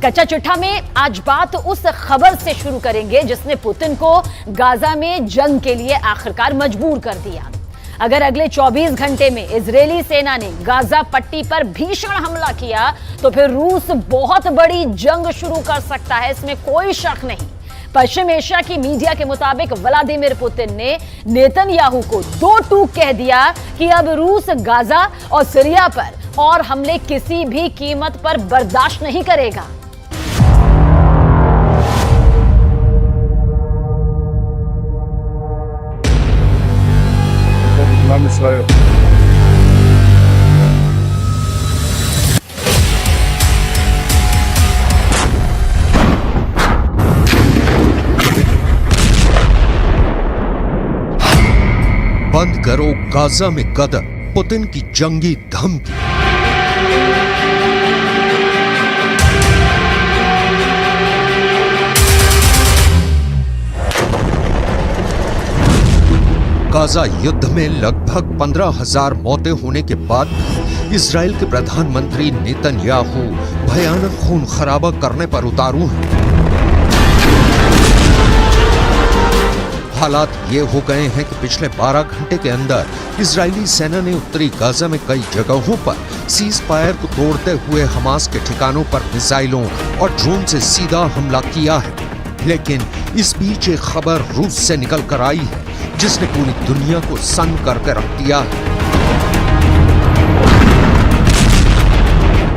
कच्चा चिट्ठा में आज बात उस खबर से शुरू करेंगे जिसने पुतिन को गाजा में जंग के लिए आखिरकार मजबूर कर दिया। अगर अगले 24 घंटे में इजरायली सेना ने गाजा पट्टी पर भीषण हमला किया तो फिर रूस बहुत बड़ी जंग शुरू कर सकता है, इसमें कोई शक नहीं। पश्चिम एशिया की मीडिया के मुताबिक व्लादिमीर पुतिन ने नेतन्याहू को दो टूक कह दिया कि अब रूस गाजा और सीरिया पर और हमले किसी भी कीमत पर बर्दाश्त नहीं करेगा। बंद करो गाजा में कदर, पुतिन की जंगी धमकी। गाजा युद्ध में लगभग 15,000 मौतें होने के बाद इजराइल के प्रधानमंत्री नेतन्याहू भयानक खून खराबा करने पर उतारू हैं। हालात ये हो गए हैं कि पिछले 12 घंटे के अंदर इजरायली सेना ने उत्तरी गाजा में कई जगहों पर सीज फायर को तोड़ते हुए हमास के ठिकानों पर मिसाइलों और ड्रोन से सीधा हमला किया है। लेकिन इस बीच एक खबर रूस से निकल कर आई है जिसने पूरी दुनिया को सन्न करके रख दिया है।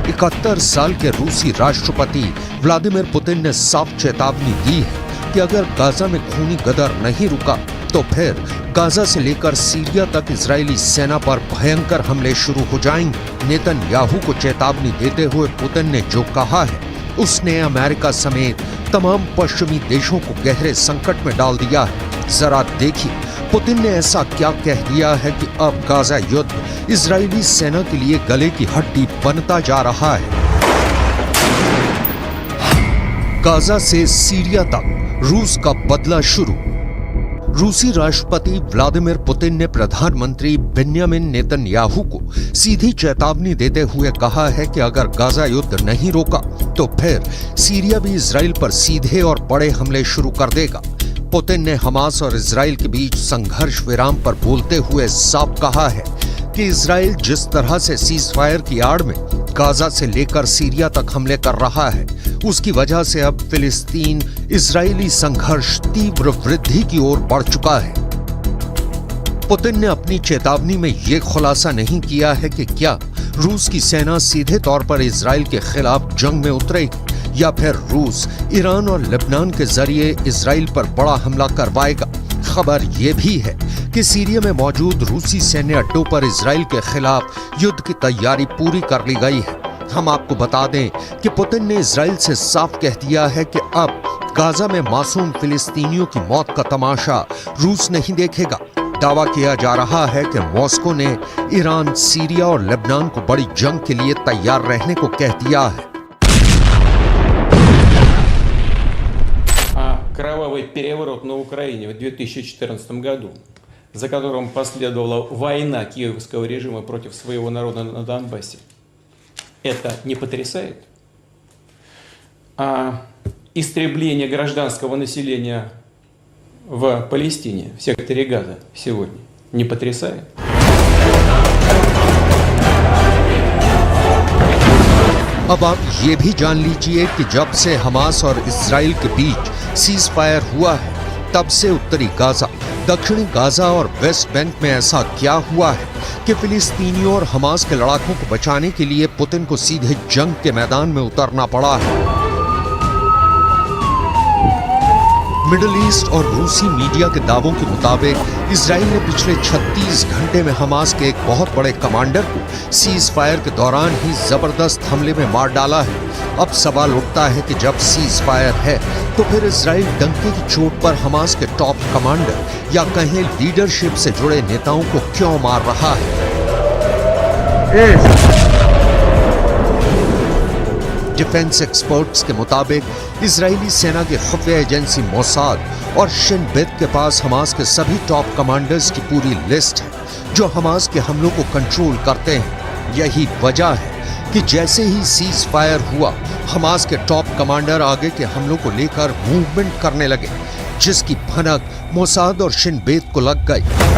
71 साल के रूसी राष्ट्रपति व्लादिमीर पुतिन ने साफ चेतावनी दी है कि अगर गाजा में खूनी गदर नहीं रुका तो फिर गाजा से लेकर सीरिया तक इजरायली सेना पर भयंकर हमले शुरू हो जाएंगे। नेतन्याहू को चेतावनी देते हुए पुतिन ने जो कहा है उसने अमेरिका समेत तमाम पश्चिमी देशों को गहरे संकट में डाल दिया है। जरा देखिए पुतिन ने ऐसा क्या कह दिया है कि अब गाजा युद्ध इजरायली सेना के लिए गले की हड्डी बनता जा रहा है। गाजा से सीरिया तक रूस का बदला शुरू। रूसी राष्ट्रपति व्लादिमीर पुतिन ने प्रधानमंत्री बेन्यामिन नेतन्याहू को सीधी चेतावनी देते हुए कहा है कि अगर गाजा युद्ध नहीं रोका तो फिर सीरिया भी इजराइल पर सीधे और बड़े हमले शुरू कर देगा। पुतिन ने हमास और इजराइल के बीच संघर्ष विराम पर बोलते हुए साफ कहा है कि इजराइल जिस तरह से सीज फायर की आड़ में गाजा से लेकर सीरिया तक हमले कर रहा है उसकी वजह से अब फिलिस्तीन इजरायली संघर्ष तीव्र वृद्धि की ओर बढ़ चुका है। पुतिन ने अपनी चेतावनी में यह खुलासा नहीं किया है कि क्या रूस की सेना सीधे तौर पर इजराइल के खिलाफ जंग में उतरेगी या फिर रूस ईरान और लेबनान के जरिए इजराइल पर बड़ा हमला करवाएगा। खबर यह भी है कि सीरिया में मौजूद रूसी सैन्य अड्डों पर इजराइल के खिलाफ युद्ध की तैयारी पूरी कर ली गई है। हम आपको बता दें कि पुतिन ने इजराइल से साफ कह दिया है कि अब गाजा में मासूम फिलिस्तीनियों की मौत का तमाशा रूस नहीं देखेगा। दावा किया जा रहा है कि मॉस्को ने ईरान, सीरिया और लेबनान को बड़ी जंग के लिए तैयार रहने को कह दिया है। Кровавый переворот на Украине в 2014 году, за которым последовала война киевского режима против своего народа на Донбассе. Это не потрясает? А истребление гражданского населения в Палестине, в секторе Газа сегодня, не потрясает? अब आप ये भी जान लीजिए कि जब से हमास और इजराइल के बीच सीज फायर हुआ है तब से उत्तरी गाजा, दक्षिणी गाजा और वेस्ट बैंक में ऐसा क्या हुआ है कि फिलिस्तीनियों और हमास के लड़ाकों को बचाने के लिए पुतिन को सीधे जंग के मैदान में उतरना पड़ा है। मिडिल ईस्ट और रूसी मीडिया के दावों के मुताबिक इजराइल ने पिछले 36 घंटे में हमास के एक बहुत बड़े कमांडर को सीज फायर के दौरान ही जबरदस्त हमले में मार डाला है। अब सवाल उठता है कि जब सीज फायर है तो फिर इजराइल डंके की चोट पर हमास के टॉप कमांडर या कहें लीडरशिप से जुड़े नेताओं को क्यों मार रहा है। डिफेंस एक्सपर्ट्स के मुताबिक इजरायली सेना की खुफिया एजेंसी मोसाद और शिन बेत के पास हमास के सभी टॉप कमांडर्स की पूरी लिस्ट है जो हमास के हमलों को कंट्रोल करते हैं। यही वजह है कि जैसे ही सीज फायर हुआ, हमास के टॉप कमांडर आगे के हमलों को लेकर मूवमेंट करने लगे, जिसकी भनक मोसाद और शिन बेत को लग गई।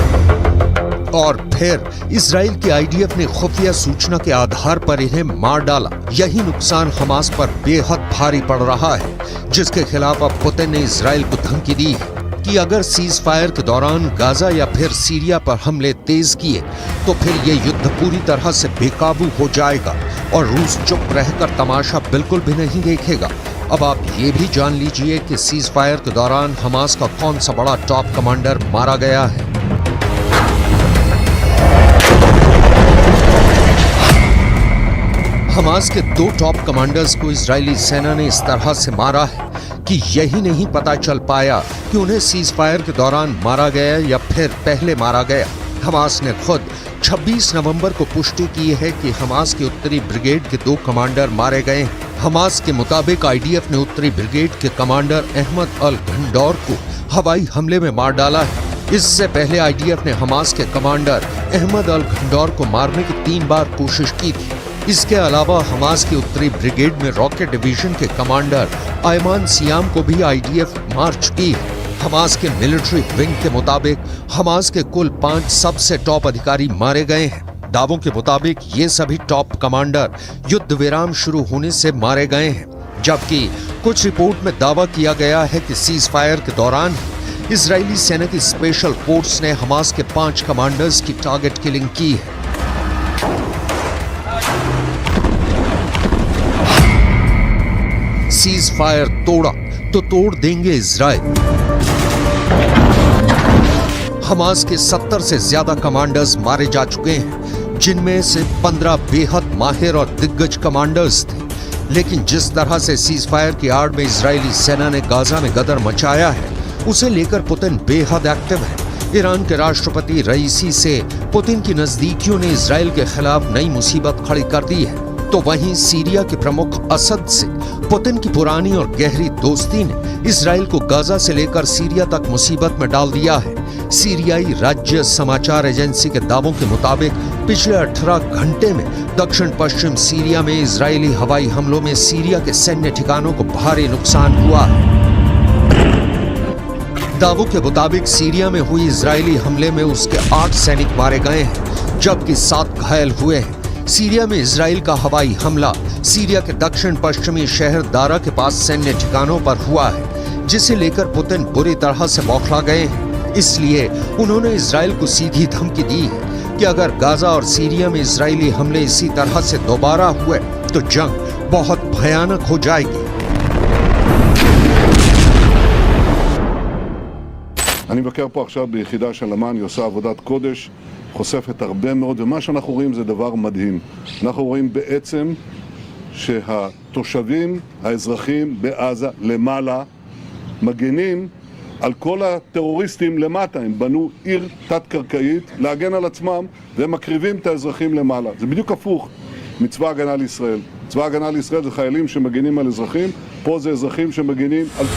और फिर इजराइल की आईडीएफ ने खुफिया सूचना के आधार पर इन्हें मार डाला। यही नुकसान हमास पर बेहद भारी पड़ रहा है, जिसके खिलाफ अब पुतिन ने इजराइल को धमकी दी है कि अगर सीज फायर के दौरान गाजा या फिर सीरिया पर हमले तेज किए तो फिर ये युद्ध पूरी तरह से बेकाबू हो जाएगा और रूस चुप रहकर तमाशा बिल्कुल भी नहीं देखेगा। अब आप ये भी जान लीजिए कि सीज फायर के दौरान हमास का कौन सा बड़ा टॉप कमांडर मारा गया है। हमास के 2 टॉप कमांडर्स को इजरायली सेना ने इस तरह से मारा है कि यही नहीं पता चल पाया कि उन्हें सीज फायर के दौरान मारा गया या फिर पहले मारा गया। हमास ने खुद 26 नवंबर को पुष्टि की है कि हमास के उत्तरी ब्रिगेड के 2 कमांडर मारे गए हैं। हमास के मुताबिक आईडीएफ ने उत्तरी ब्रिगेड के कमांडर अहमद अल घंडौर को हवाई हमले में मार डाला है। इससे पहले आईडीएफ ने हमास के कमांडर अहमद अल घंडौर को मारने की 3 बार कोशिश की थी। इसके अलावा हमास की उत्तरी ब्रिगेड में रॉकेट डिवीजन के कमांडर आयमान सियाम को भी आईडीएफ मार चुकी है। हमास के मिलिट्री विंग के मुताबिक हमास के कुल 5 सबसे टॉप अधिकारी मारे गए हैं। दावों के मुताबिक ये सभी टॉप कमांडर युद्ध विराम शुरू होने से मारे गए हैं, जबकि कुछ रिपोर्ट में दावा किया गया है कि सीज फायर के दौरान इजरायली सेना की स्पेशल फोर्स ने हमास के 5 कमांडर्स की टारगेट किलिंग की है। सीज फायर तोड़ा तो तोड़ देंगे इजराइल। हमास के 70 से ज्यादा कमांडर्स मारे जा चुके हैं, जिनमें से 15 बेहद माहिर और दिग्गज कमांडर्स थे। लेकिन जिस तरह से सीज फायर की आड़ में इजरायली सेना ने गाजा में गदर मचाया है, उसे लेकर पुतिन बेहद एक्टिव है। ईरान के राष्ट्रपति रईसी से पुतिन की नजदीकियों ने इजराइल के खिलाफ नई मुसीबत खड़ी कर दी है, तो वहीं सीरिया के प्रमुख असद से पुतिन की पुरानी और गहरी दोस्ती ने इजराइल को गाजा से लेकर सीरिया तक मुसीबत में डाल दिया है। सीरियाई राज्य समाचार एजेंसी के दावों के मुताबिक पिछले 18 घंटे में दक्षिण पश्चिम सीरिया में इजरायली हवाई हमलों में सीरिया के सैन्य ठिकानों को भारी नुकसान हुआ है। दावों के मुताबिक सीरिया में हुई इजरायली हमले में उसके 8 सैनिक मारे गए हैं, जबकि 7 घायल हुए हैं। सीरिया में इजराइल का हवाई हमला सीरिया के दक्षिण पश्चिमी शहर दारा के पास सैन्य ठिकानों पर हुआ है, जिसे लेकर पुतिन बुरी तरह से बौखला गए हैं। इसलिए उन्होंने इजराइल को सीधी धमकी दी है कि अगर गाजा और सीरिया में इजरायली हमले इसी तरह से दोबारा हुए तो जंग बहुत भयानक हो जाएगी। אני מבקר פה עכשיו ביחידה של אמ"ן, היא עושה עבודת קודש, חושפת הרבה מאוד, ומה שאנחנו רואים זה דבר מדהים. אנחנו רואים בעצם שהתושבים, האזרחים בעזה למעלה, מגנים על כל הטרוריסטים למטה. הם בנו עיר תת-קרקעית להגן על עצמם, והם מקריבים את האזרחים למעלה. זה בדיוק הפוך מצבא הגנה לישראל. צבא הגנה לישראל זה חיילים שמגנים על אזרחים, פה זה אזרחים שמגנים על...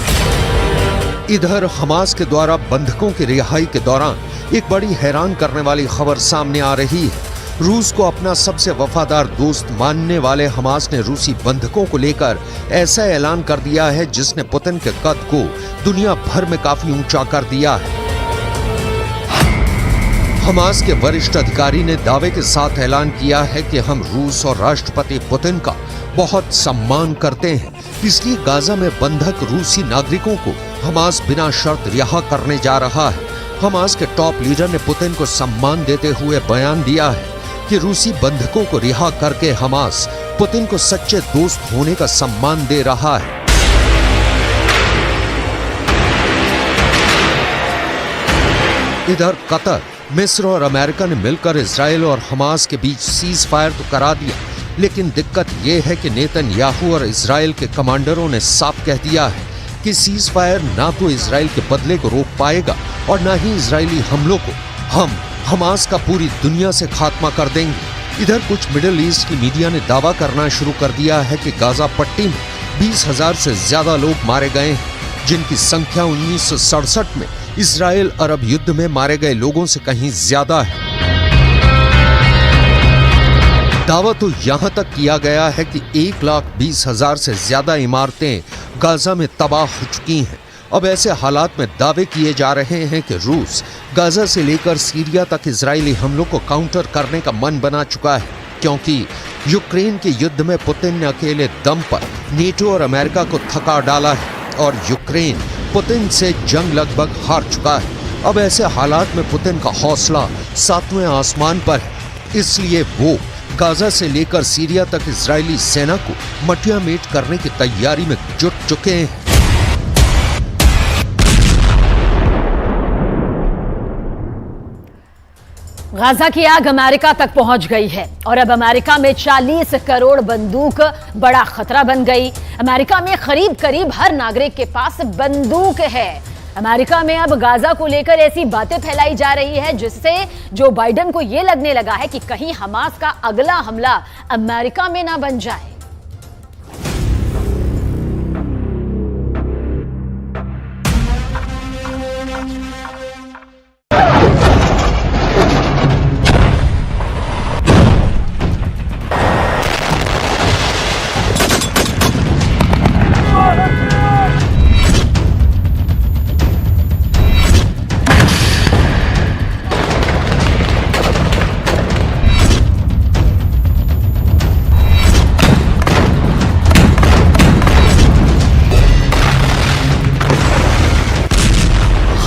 इधर हमास के द्वारा बंधकों की रिहाई के दौरान एक बड़ी हैरान करने वाली खबर सामने आ रही है। रूस को अपना सबसे वफादार दोस्त मानने वाले हमास ने रूसी बंधकों को लेकर ऐसा ऐलान कर दिया है जिसने पुतिन के कद को दुनिया भर में काफी ऊंचा कर दिया है। हमास के वरिष्ठ अधिकारी ने दावे के साथ ऐलान किया है कि हम रूस और राष्ट्रपति पुतिन का बहुत सम्मान करते हैं, इसलिए गाजा में बंधक रूसी नागरिकों को हमास बिना शर्त रिहा करने जा रहा है। हमास के टॉप लीडर ने पुतिन को सम्मान देते हुए बयान दिया है कि रूसी बंधकों को रिहा करके हमास पुतिन को सच्चे दोस्त होने का सम्मान दे रहा है। इधर कतर, मिस्र और अमेरिका ने मिलकर इजराइल और हमास के बीच सीज फायर तो करा दिया, लेकिन दिक्कत यह है कि नेतन्याहू और इजराइल के कमांडरों ने साफ कह दिया है कि सीज फायर ना तो इजराइल के बदले को रोक पाएगा और ना ही इजरायली हमलों को। हम हमास का पूरी दुनिया से खात्मा कर देंगे। इधर कुछ मिडिल ईस्ट की मीडिया ने दावा करना शुरू कर दिया है कि गाजा पट्टी में 20,000 से ज्यादा लोग मारे गए हैं, जिनकी संख्या 1967 में इजराइल अरब युद्ध में मारे गए लोगों से कहीं ज्यादा है। दावा तो यहां तक किया गया है कि 1,20,000 से ज्यादा इमारतें गाजा में तबाह हो चुकी हैं। अब ऐसे हालात में दावे किए जा रहे हैं कि रूस गाजा से लेकर सीरिया तक इजरायली हमलों को काउंटर करने का मन बना चुका है, क्योंकि यूक्रेन के युद्ध में पुतिन ने अकेले दम पर नेटो और अमेरिका को थका डाला है और यूक्रेन पुतिन से जंग लगभग हार चुका है। अब ऐसे हालात में पुतिन का हौसला 7वें आसमान पर है, इसलिए वो गाजा से लेकर सीरिया तक इजरायली सेना को मटियामेट करने की तैयारी में जुट चुके हैं। गाजा की आग अमेरिका तक पहुंच गई है और अब अमेरिका में 40 करोड़ बंदूक बड़ा खतरा बन गई। अमेरिका में करीब करीब हर नागरिक के पास बंदूक है। अमेरिका में अब गाजा को लेकर ऐसी बातें फैलाई जा रही है जिससे जो बाइडेन को यह लगने लगा है कि कहीं हमास का अगला हमला अमेरिका में ना बन जाए।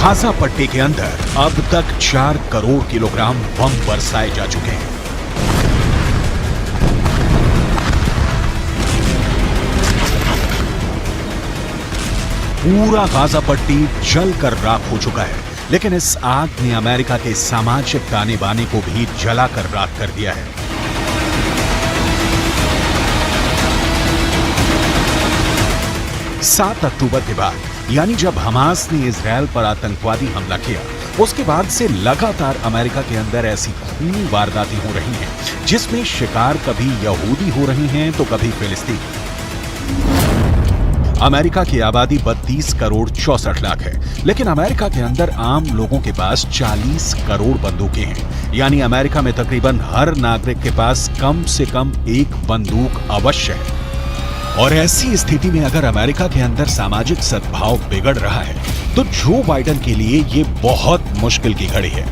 गाजा पट्टी के अंदर अब तक 4 करोड़ किलोग्राम बम बरसाए जा चुके हैं। पूरा गाजा पट्टी जलकर राख हो चुका है, लेकिन इस आग ने अमेरिका के सामाजिक ताने बाने को भी जलाकर राख कर दिया है। सात अक्टूबर के बाद, यानी जब हमास ने इजरायल पर आतंकवादी हमला किया, उसके बाद से लगातार अमेरिका के अंदर ऐसी खूनी वारदातें हो रही हैं जिसमें शिकार कभी यहूदी हो रहे हैं तो कभी फिलिस्तीन। अमेरिका की आबादी 32 करोड़ 64 लाख है, लेकिन अमेरिका के अंदर आम लोगों के पास 40 करोड़ बंदूकें हैं। यानी अमेरिका में तकरीबन हर नागरिक के पास कम से कम एक बंदूक अवश्य है। और ऐसी स्थिति में अगर अमेरिका के अंदर सामाजिक सद्भाव बिगड़ रहा है तो जो बाइडेन के लिए ये बहुत मुश्किल की घड़ी है।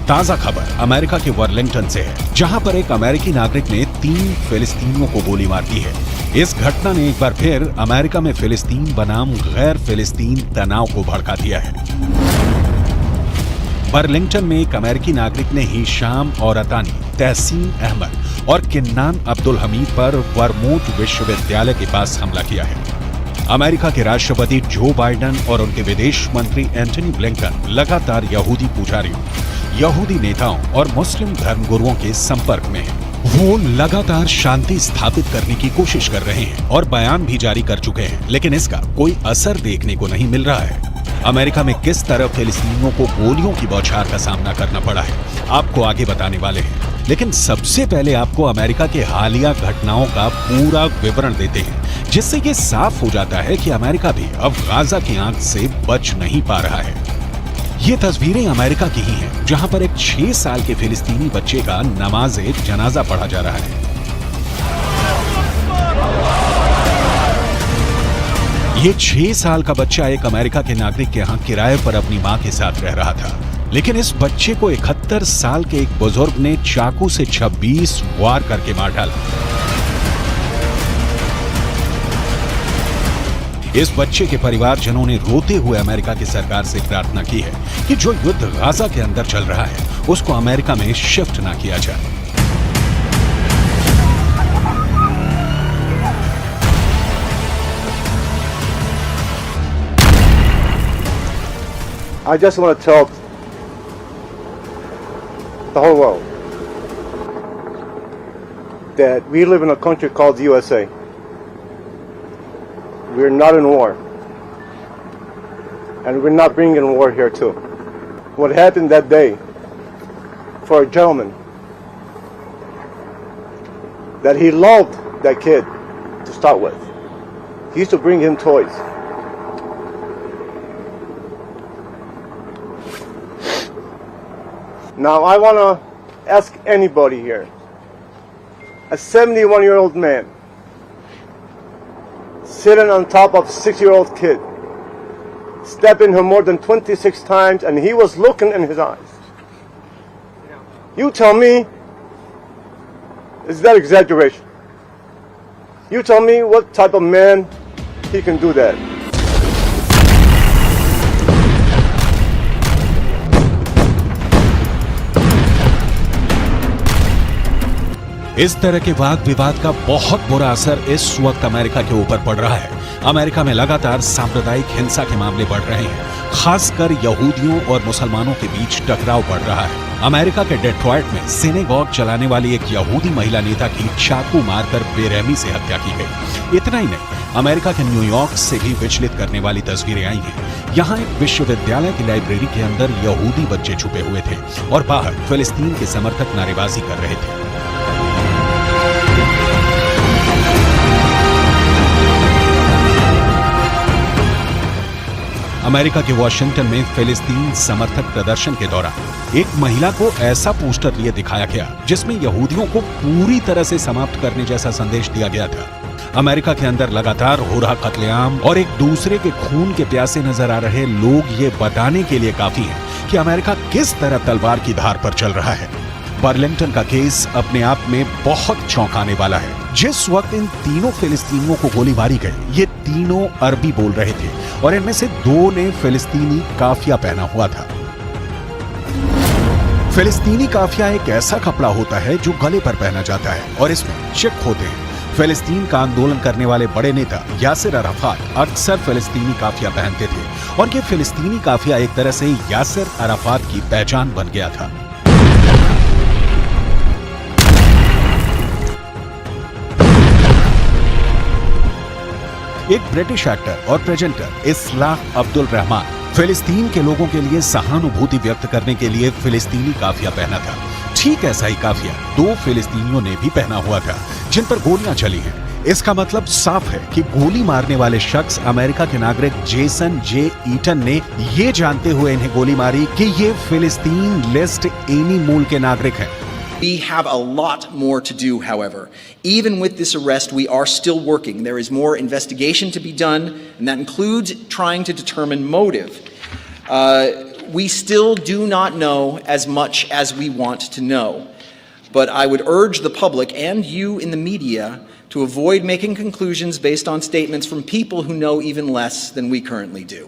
ताजा खबर अमेरिका के वर्लिंगटन से है, जहां पर एक अमेरिकी नागरिक ने 3 फिलिस्तीनियों को गोली मार दी है। इस घटना ने एक बार फिर अमेरिका में फिलिस्तीन बनाम गैर फिलिस्तीन तनाव को भड़का दिया है। वर्लिंगटन में एक अमेरिकी नागरिक ने हिशाम और अतानी, तहसीन अहमद और किन्नान अब्दुल हमीद पर वर्मोंट विश्वविद्यालय के पास हमला किया है। अमेरिका के राष्ट्रपति जो बाइडेन और उनके विदेश मंत्री एंटनी ब्लिंकन लगातार यहूदी पुजारियों, यहूदी नेताओं और मुस्लिम धर्मगुरुओं के संपर्क में हैं। वो लगातार शांति स्थापित करने की कोशिश कर रहे हैं और बयान भी जारी कर चुके हैं, लेकिन इसका कोई असर देखने को नहीं मिल रहा है। अमेरिका में किस तरह फिलिस्तीनियों को गोलियों की बौछार का सामना करना पड़ा है, आपको आगे बताने वाले हैं। लेकिन सबसे पहले आपको अमेरिका के हालिया घटनाओं का पूरा विवरण देते हैं, जिससे ये साफ हो जाता है कि अमेरिका भी अब गाजा की आग से बच नहीं पा रहा है। ये तस्वीरें अमेरिका की ही हैं, जहां पर एक 6 साल के फिलिस्तीनी बच्चे का नमाज़े जनाजा पढ़ा जा रहा है। ये 6 साल का बच्चा एक अमेरिका के नागरिक के यहाँ किराए पर अपनी मां के साथ रह रहा था, लेकिन इस बच्चे को 71 साल के एक बुजुर्ग ने चाकू से 26 वार करके मार डाला। इस बच्चे के परिवारजनों ने रोते हुए अमेरिका की सरकार से प्रार्थना की है कि जो युद्ध गाजा के अंदर चल रहा है उसको अमेरिका में शिफ्ट ना किया जाए। I just want to tell the whole world that we live in a country called the USA. We're not in war. And we're not bringing war here too. What happened that day for a gentleman that he loved that kid to start with. He used to bring him toys. Now I want to ask anybody here, a 71-year-old man sitting on top of a 6-year-old kid, stabbing her more than 26 times, and he was looking in his eyes. You tell me, is that exaggeration? You tell me what type of man he can do that. इस तरह के वाद विवाद का बहुत बुरा असर इस वक्त अमेरिका के ऊपर पड़ रहा है। अमेरिका में लगातार सांप्रदायिक हिंसा के मामले बढ़ रहे हैं, खासकर यहूदियों और मुसलमानों के बीच टकराव बढ़ रहा है। अमेरिका के डेट्रॉयट में सिनेगॉग चलाने वाली एक यहूदी महिला नेता की चाकू मारकर बेरहमी से हत्या की गई। इतना ही नहीं, अमेरिका के न्यूयॉर्क से भी विचलित करने वाली तस्वीरें आई हैं। यहाँ एक विश्वविद्यालय की लाइब्रेरी के अंदर यहूदी बच्चे छुपे हुए थे और बाहर फिलिस्तीन के समर्थक नारेबाजी कर रहे थे। अमेरिका के वॉशिंगटन में फिलिस्तीन समर्थक प्रदर्शन के दौरान एक महिला को ऐसा पोस्टर लिए दिखाया गया जिसमें यहूदियों को पूरी तरह से समाप्त करने जैसा संदेश दिया गया था। अमेरिका के अंदर लगातार हो रहा कत्लेआम और एक दूसरे के खून के प्यासे नजर आ रहे लोग ये बताने के लिए काफी हैं कि अमेरिका किस तरह तलवार की धार पर चल रहा है। बर्लिंगटन का केस अपने आप में बहुत चौंकाने वाला है। जिस वक्त इन तीनों फिलिस्तीनियों को गोली मारी गई, ये तीनों अरबी बोल रहे थे और इनमें से 2 ने फिलिस्तीनी काफिया पहना हुआ था। फिलिस्तीनी काफिया एक ऐसा कपड़ा होता है जो गले पर पहना जाता है और इसमें चिक होते हैं। फिलिस्तीन का आंदोलन करने वाले बड़े नेता यासिर अराफात अक्सर फिलिस्तीनी काफिया पहनते थे और ये फिलिस्तीनी काफिया एक तरह से यासिर अराफात की पहचान बन गया था। एक ब्रिटिश एक्टर और प्रेजेंटर इस्लाह अब्दुल रहमान फिलिस्तीन के लोगों के लिए सहानुभूति व्यक्त करने के लिए फिलिस्तीनी काफिया पहना था। ठीक ऐसा ही काफिया 2 फिलिस्तीनियों ने भी पहना हुआ था जिन पर गोलियां चली हैं। इसका मतलब साफ है कि गोली मारने वाले शख्स अमेरिका के नागरिक जेसन जे ईटन ने ये जानते हुए इन्हें गोली मारी कि ये फिलिस्तीन लिस्ट एनी मूल के नागरिक हैं। We have a lot more to do, however. Even with this arrest, we are still working. There is more investigation to be done, and that includes trying to determine motive. We still do not know as much as we want to know. But I would urge the public and you in the media to avoid making conclusions based on statements from people who know even less than we currently do.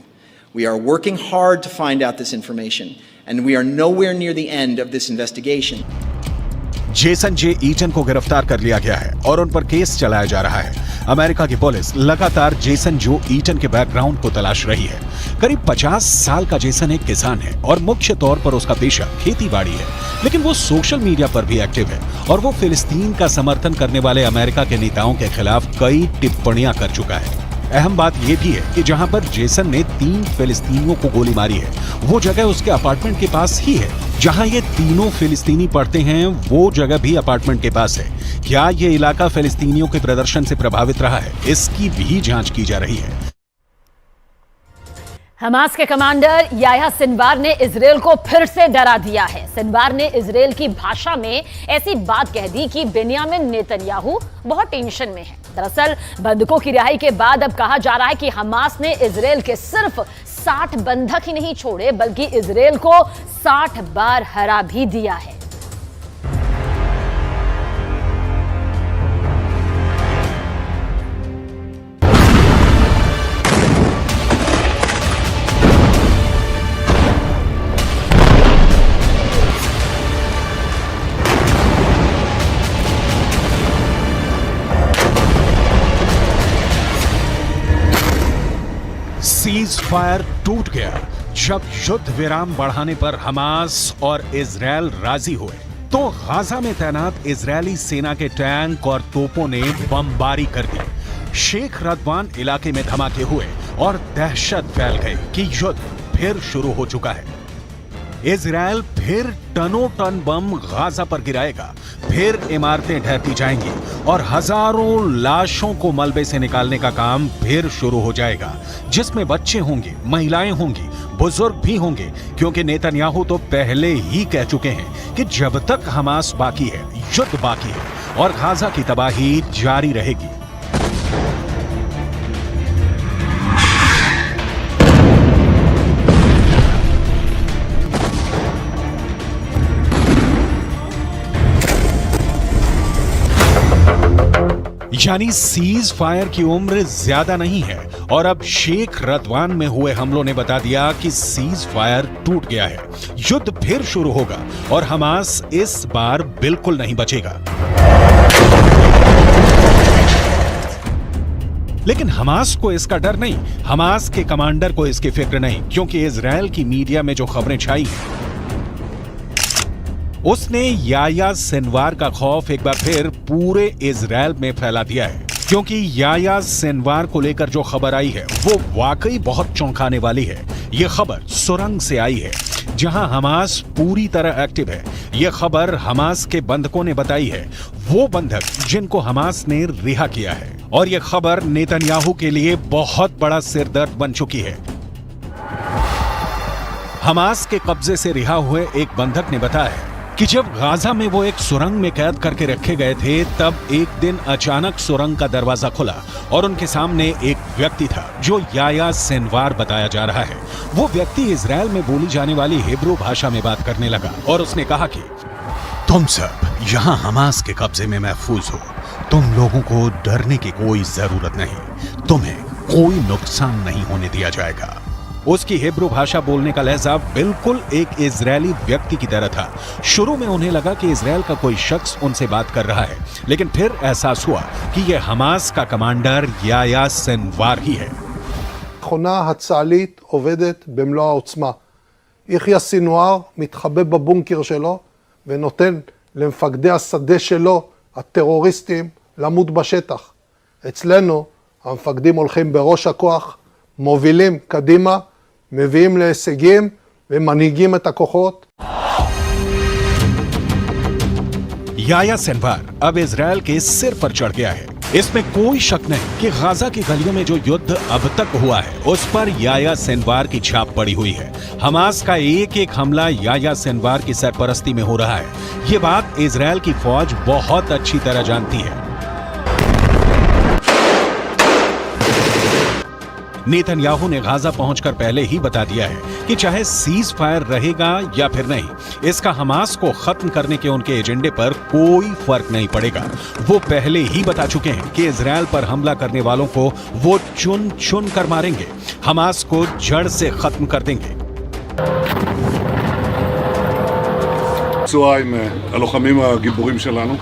We are working hard to find out this information, and we are nowhere near the end of this investigation. Jason J Eaton को गिरफ्तार कर लिया गया है और उन पर case चलाया जा रहा है। अमेरिका की पुलिस लगातार जेसन जो ईटन के बैकग्राउंड को तलाश रही है। करीब 50 साल का जेसन एक किसान है और मुख्य तौर पर उसका पेशा खेती-बाड़ी है, लेकिन वो सोशल मीडिया पर भी एक्टिव है और वो फिलिस्तीन का समर्थन करने वाले अमेरिका के नेताओं के खिलाफ कई टिप्पणियां कर चुका है। अहम बात यह भी है कि जहां पर जेसन ने 3 फिलिस्तीनियों को गोली मारी है, वो जगह उसके अपार्टमेंट के पास ही है। जहां ये तीनों फिलिस्तीनी पढ़ते हैं, वो जगह भी अपार्टमेंट के पास है। क्या ये इलाका फिलिस्तीनियों के प्रदर्शन से प्रभावित रहा है, इसकी भी जांच की जा रही है। हमास के कमांडर याह्या सिनवार ने इजरायल को फिर से डरा दिया है। सिनवार ने इजरायल की भाषा में ऐसी बात कह दी कि बेन्यामिन नेतन्याहू बहुत टेंशन में है। दरअसल बंधकों की रिहाई के बाद अब कहा जा रहा है कि हमास ने इजरायल के सिर्फ 60 बंधक ही नहीं छोड़े, बल्कि इजरायल को 60 बार हरा भी दिया है। सीज फायर टूट गया जब युद्ध विराम बढ़ाने पर हमास और इजरायल राजी हुए तो गाजा में तैनात इजरायली सेना के टैंक और तोपों ने बमबारी कर दी। शेख रदवान इलाके में धमाके हुए और दहशत फैल गई कि युद्ध फिर शुरू हो चुका है। इजरायल फिर टनों टन बम गाजा पर गिराएगा, फिर इमारतें ढहती जाएंगी और हजारों लाशों को मलबे से निकालने का काम फिर शुरू हो जाएगा, जिसमें बच्चे होंगे, महिलाएं होंगी, बुजुर्ग भी होंगे, क्योंकि नेतन्याहू तो पहले ही कह चुके हैं कि जब तक हमास बाकी है, युद्ध बाकी है और गाजा की तबाही जारी रहेगी। यानी सीज फायर की उम्र ज्यादा नहीं है और अब शेख रदवान में हुए हमलों ने बता दिया कि सीज फायर टूट गया है। युद्ध फिर शुरू होगा और हमास इस बार बिल्कुल नहीं बचेगा। लेकिन हमास को इसका डर नहीं, हमास के कमांडर को इसकी फिक्र नहीं, क्योंकि इजराइल की मीडिया में जो खबरें छाई उसने याया सिनवार का खौफ एक बार फिर पूरे इजराइल में फैला दिया है। क्योंकि याया सिनवार को लेकर जो खबर आई है वो वाकई बहुत चौंकाने वाली है। ये खबर सुरंग से आई है जहां हमास पूरी तरह एक्टिव है। ये खबर हमास के बंधकों ने बताई है, वो बंधक जिनको हमास ने रिहा किया है। और ये खबर नेतन्याहू के लिए बहुत बड़ा सिरदर्द बन चुकी है। हमास के कब्जे से रिहा हुए एक बंधक ने बताया कि जब गाजा में वो एक सुरंग में कैद करके रखे गए थे तब एक दिन अचानक सुरंग का दरवाजा खुला और उनके सामने एक व्यक्ति था जो याया सिनवार बताया जा रहा है। वो व्यक्ति इजराइल में बोली जाने वाली हिब्रू भाषा में बात करने लगा और उसने कहा कि तुम सब यहाँ हमास के कब्जे में महफूज हो, तुम लोगों को डरने की कोई जरूरत नहीं, तुम्हें कोई नुकसान नहीं होने दिया जाएगा। उसकी हिब्रू भाषा बोलने का लहजा बिल्कुल एक इजरायली व्यक्ति की तरह था। शुरू में उन्हें लगा कि इजराइल का कोई शख्स उनसे बात कर रहा है, लेकिन फिर एहसास हुआ कि यह हमास का कमांडर याया सिनवार ही है। המכונה הצה"לית עובדת במלוא העוצמה. יחיא סינואר מתחבא בבונקר שלו ונותן למפקדי השדה שלו, הטרוריסטים, למות בשטח. אצלנו המפקדים הולכים בראש הכוח, מובילים קדימה, מביאים להישגים ומנהיגים את הכוחות. याया सिनवार अब इजराइल के सिर पर चढ़ गया है। इसमें कोई शक नहीं कि गाजा की गलियों में जो युद्ध अब तक हुआ है उस पर याया सिनवार की छाप पड़ी हुई है। हमास का एक एक हमला याया सिनवार की सरपरस्ती में हो रहा है। ये बात इजराइल की फौज बहुत अच्छी तरह जानती है। नेतन्याहू ने गाजा पहुंचकर पहले ही बता दिया है कि चाहे सीज फायर रहेगा या फिर नहीं, इसका हमास को खत्म करने के उनके एजेंडे पर कोई फर्क नहीं पड़ेगा। वो पहले ही बता चुके हैं कि इजराइल पर हमला करने वालों को वो चुन चुन कर मारेंगे, हमास को जड़ से खत्म कर देंगे। צהריים הלוחמים הגיבורים שלנו.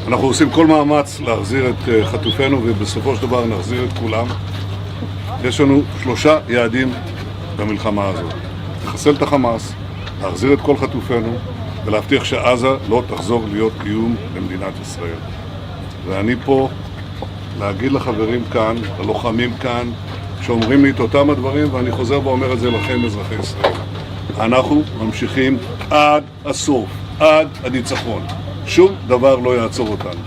אנחנו עושים כל מאמץ להחזיר את חטופינו ובסופו של דבר נחזיר את כולם. יש לנו 3 יעדים במלחמה הזאת. לחסל את החמאס, להחזיר את כל חטופינו ולהבטיח שעזה לא תחזור להיות קיום במדינת ישראל. ואני פה להגיד לחברים כאן, ללוחמים כאן, שאומרים לי את אותם הדברים, ואני חוזר ואומר את זה לכם אזרחי ישראל. אנחנו ממשיכים עד הסוף, עד הניצחון. שום דבר לא יעצור אותנו.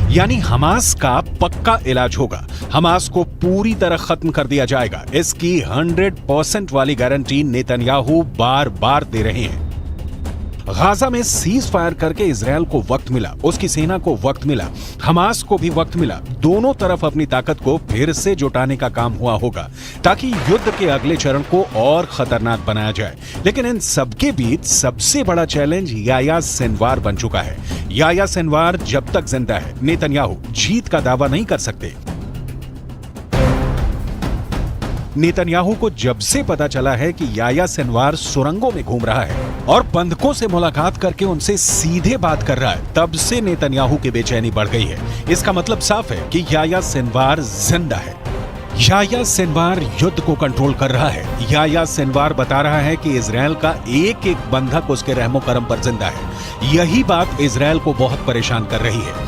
यानी हमास का पक्का इलाज होगा, हमास को पूरी तरह खत्म कर दिया जाएगा। इसकी 100% वाली गारंटी नेतन्याहू बार बार दे रहे हैं। गाजा में सीज फायर करके इजराइल को वक्त मिला, उसकी सेना को वक्त मिला, हमास को भी वक्त मिला। दोनों तरफ अपनी ताकत को फिर से जुटाने का काम हुआ होगा ताकि युद्ध के अगले चरण को और खतरनाक बनाया जाए। लेकिन इन सबके बीच सबसे बड़ा चैलेंज याया सिनवार बन चुका है। याया सिनवार जब तक जिंदा है, नेतन्याहू जीत का दावा नहीं कर सकते। नेतन्याहू को जब से पता चला है कि याया सिनवार सुरंगों में घूम रहा है और बंधकों से मुलाकात करके उनसे सीधे बात कर रहा है, तब से नेतन्याहू की बेचैनी बढ़ गई है। इसका मतलब साफ है कि याया सिनवार जिंदा है। याया सिनवार युद्ध को कंट्रोल कर रहा है। याया सिनवार बता रहा है कि इजराइल का एक एक बंधक उसके रहमो करम पर जिंदा है। यही बात इजराइल को बहुत परेशान कर रही है।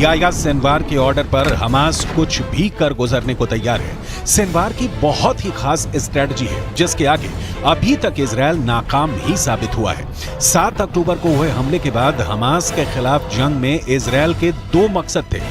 याह्या सिनवार के ऑर्डर पर हमास कुछ भी कर गुजरने को तैयार है। सिनवार की बहुत ही खास स्ट्रेटजी है जिसके आगे अभी तक इजरायल नाकाम ही साबित हुआ है। 7 अक्टूबर को हुए हमले के बाद हमास के खिलाफ जंग में इजरायल के 2 मकसद थे।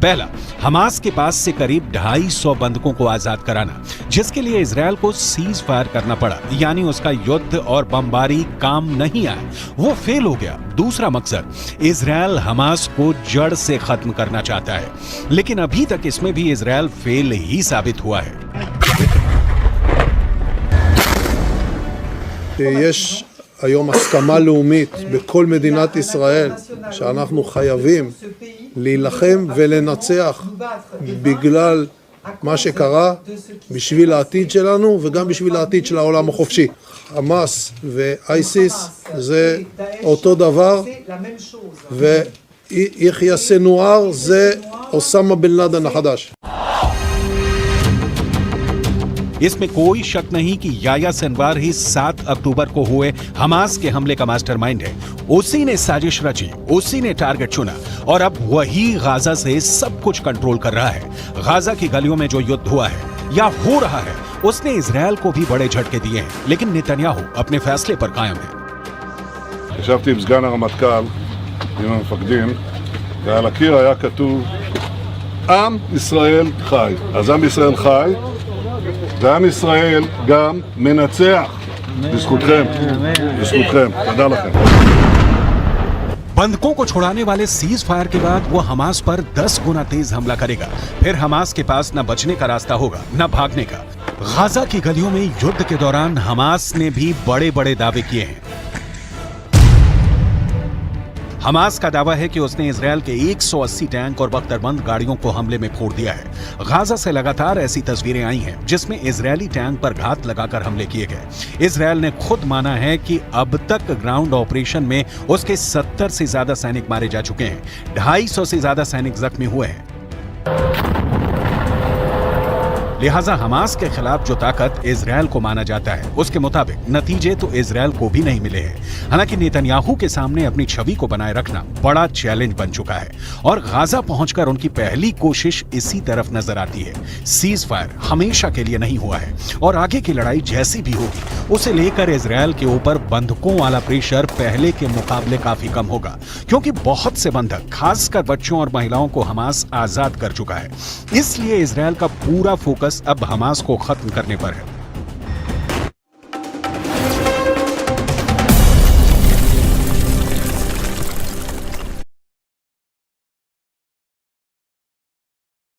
पहला, हमास के पास से करीब 250 बंधकों को आजाद कराना, जिसके लिए इजरायल को सीज फायर करना पड़ा, यानी उसका युद्ध और बमबारी काम नहीं आया, वो फेल हो गया। दूसरा मकसद, इजरायल हमास को जड़ से खत्म करना चाहता है, लेकिन अभी तक इसमें भी इजरायल फेल ही साबित हुआ है। יש היום הסכמה לאומית בכל מדינת ישראל שאנחנו חייבים להילחם ולנצח בגלל מה שקרה, בשביל העתיד שלנו וגם בשביל העתיד של העולם החופשי. חמאס ואייסיס זה אותו דבר, ויחיא סנואר זה אוסמה בן לאדן החדש. इसमें कोई शक नहीं कि याह्या सिनवार ही 7 अक्टूबर को हुए हमास के हमले का मास्टरमाइंड है। उसी ने साजिश रची, उसी ने टारगेट चुना और अब वही गाजा से सब कुछ कंट्रोल कर रहा है। गाजा की गलियों में जो युद्ध हुआ है या हो रहा है, उसने इजरायल को भी बड़े झटके दिए हैं, लेकिन नेतन्याहू अपने फैसले पर कायम है। ישבתי עם סגן הרמטכ"ל, עם המפקדים, ועל הקיר היה כתוב עם ישראל חי. אז עם ישראל חי, ועם ישראל גם מנצח. בזכותכם, בזכותכם. תודה לכם. बंधकों को छुड़ाने वाले सीज फायर के बाद वो हमास पर 10 गुना तेज हमला करेगा। फिर हमास के पास न बचने का रास्ता होगा न भागने का। गाजा की गलियों में युद्ध के दौरान हमास ने भी बड़े बड़े दावे किए हैं। हमास का दावा है कि उसने इजरायल के 180 टैंक और बख्तरबंद गाड़ियों को हमले में फोड़ दिया है। गाजा से लगातार ऐसी तस्वीरें आई हैं जिसमें इजरायली टैंक पर घात लगाकर हमले किए गए। इजरायल ने खुद माना है कि अब तक ग्राउंड ऑपरेशन में उसके 70 से ज्यादा सैनिक मारे जा चुके हैं, 250 से ज्यादा सैनिक जख्मी हुए हैं। लिहाजा हमास के खिलाफ जो ताकत इजरायल को माना जाता है, उसके मुताबिक नतीजे तो इजरायल को भी नहीं मिले हैं। हालांकि नेतन्याहू के सामने अपनी छवि को बनाए रखना बड़ा चैलेंज बन चुका है और गाजा पहुंचकर उनकी पहली कोशिश इसी तरफ नजर आती है। सीज फायर हमेशा के लिए नहीं हुआ है और आगे की लड़ाई जैसी भी होगी, उसे लेकर इजरायल के ऊपर बंधकों वाला प्रेशर पहले के मुकाबले काफी कम होगा, क्योंकि बहुत से बंधक, खासकर बच्चों और महिलाओं को हमास आजाद कर चुका है। इसलिए इजरायल का पूरा फोकस अब हमास को खत्म करने पर है।